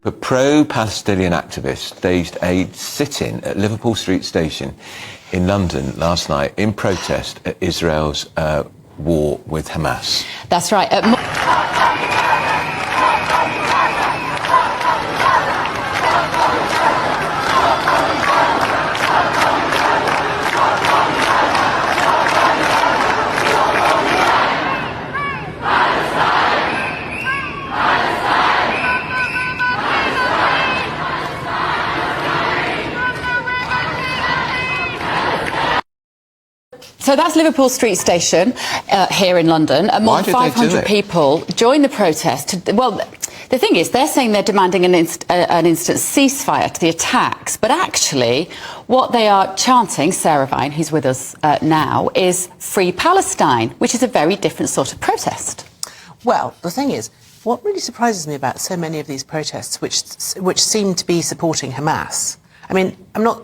But pro-Palestinian activists staged a sit-in at Liverpool Street station in London last night in protest at Israel's war with Hamas. That's right. So that's Liverpool Street Station here in London. More than 500 people joined the protest. Well, the thing is, they're saying they're demanding an instant ceasefire to the attacks. But actually, what they are chanting, Sarah Vine, who's with us now, is Free Palestine, which is a very different sort of protest. Well, the thing is, what really surprises me about so many of these protests, which seem to be supporting Hamas, I mean, I'm not,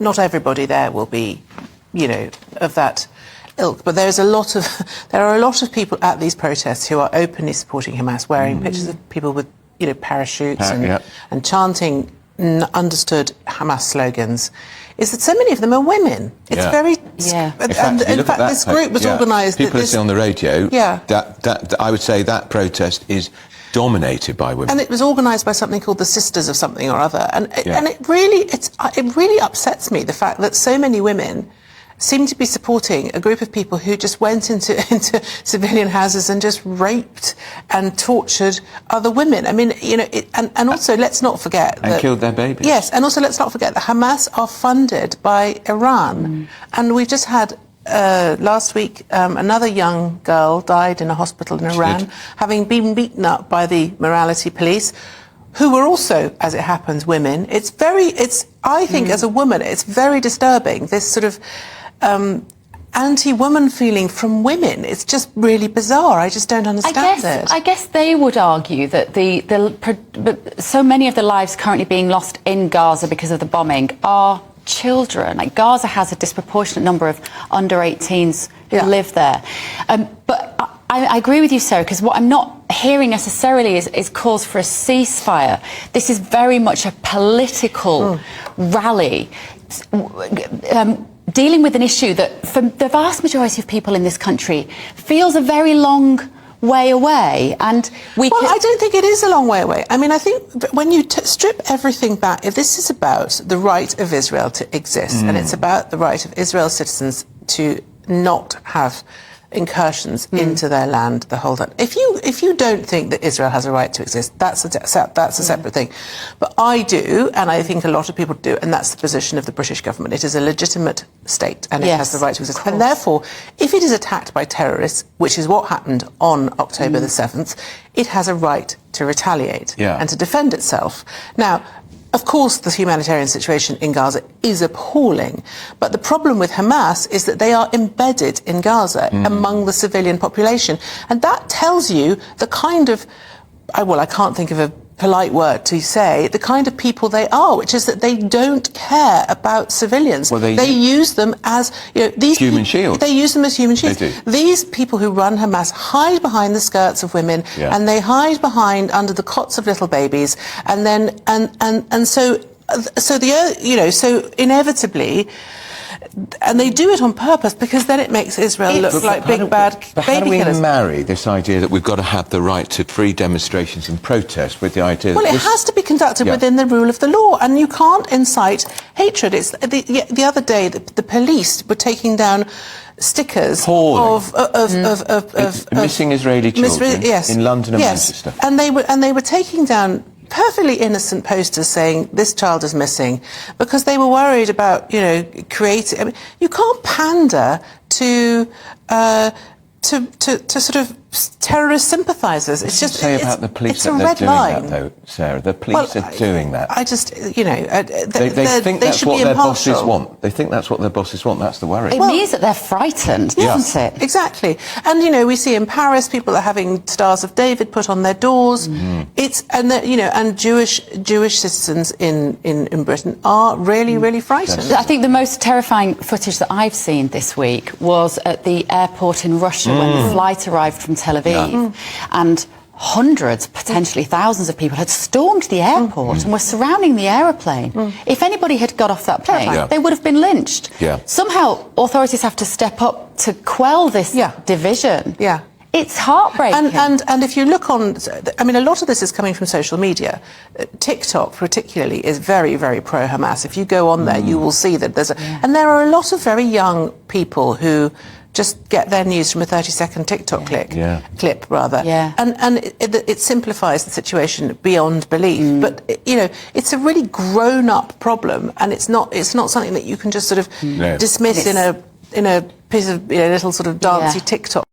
not everybody there will be, of that ilk, but there are a lot of people at these protests who are openly supporting Hamas, wearing pictures of people with, parachutes and chanting understood Hamas slogans. Is that so many of them are women? It's very... And in fact, this group was organised... People listening on the radio, that I would say that protest is dominated by women. And it was organised by something called the Sisters of something or other. And it really upsets me, the fact that so many women seem to be supporting a group of people who just went into civilian houses and just raped and tortured other women. I mean, and also let's not forget and killed their babies. Yes, and also let's not forget that Hamas are funded by Iran. And we've just had last week another young girl died in a hospital in Iran, having been beaten up by the morality police, who were also, as it happens, women. I think as a woman, it's very disturbing, this sort of anti-woman feeling from women. It's just really bizarre. I just don't understand it. I guess they would argue that so many of the lives currently being lost in Gaza because of the bombing are children. Like, Gaza has a disproportionate number of under 18s who live there. But I agree with you, Sarah, because what I'm not hearing necessarily is calls for a ceasefire. This is very much a political rally, dealing with an issue that, for the vast majority of people in this country, feels a very long way away. And I don't think it is a long way away. I mean, I think when you strip everything back, if this is about the right of Israel to exist, and it's about the right of Israel's citizens to not have incursions into their land, the whole time. If you don't think that Israel has a right to exist, that's a separate thing. But I do, and I think a lot of people do, and that's the position of the British government. It is a legitimate state, and it has the right to exist. And therefore, if it is attacked by terrorists, which is what happened on October the 7th, it has a right to retaliate and to defend itself. Now, of course, the humanitarian situation in Gaza is appalling, but the problem with Hamas is that they are embedded in Gaza among the civilian population. And that tells you the kind of, I can't think of a polite word to say, the kind of people they are, which is that they don't care about civilians. Well, they use them as these human shields. They use them as human shields. They do. These people who run Hamas hide behind the skirts of women, and they hide behind under the cots of little babies, and then so inevitably. And they do it on purpose because then it makes Israel look like big bad baby killers. How do we marry this idea that we've got to have the right to free demonstrations and protest with the idea that it has to be conducted within the rule of the law, and you can't incite hatred. It's the other day the police were taking down stickers of missing Israeli children in London and Manchester, and they were taking down perfectly innocent posters saying this child is missing because they were worried about creating. I mean, you can't pander to sort of terrorist sympathisers. It's just say about the police it's a red line. That, though, Sarah. The police are doing that. I just, they think that's what their bosses want. They think that's what their bosses want. That's the worry. It means that they're frightened, doesn't it? Exactly. And we see in Paris people are having Stars of David put on their doors. And Jewish citizens in Britain are really frightened. I think the most terrifying footage that I've seen this week was at the airport in Russia when the flight arrived from Tel Aviv, and hundreds, potentially thousands of people had stormed the airport and were surrounding the aeroplane. If anybody had got off that plane, they would have been lynched. Somehow authorities have to step up to quell this division. It's heartbreaking. And if you look on, I mean, a lot of this is coming from social media. TikTok, particularly, is very, very pro-Hamas. If you go on there, you will see that there's and there are a lot of very young people who just get their news from a 30-second TikTok clip, rather. And it simplifies the situation beyond belief. But, you know, it's a really grown-up problem, and it's not something that you can just sort of dismiss in a piece of, you know, little sort of dancey TikTok.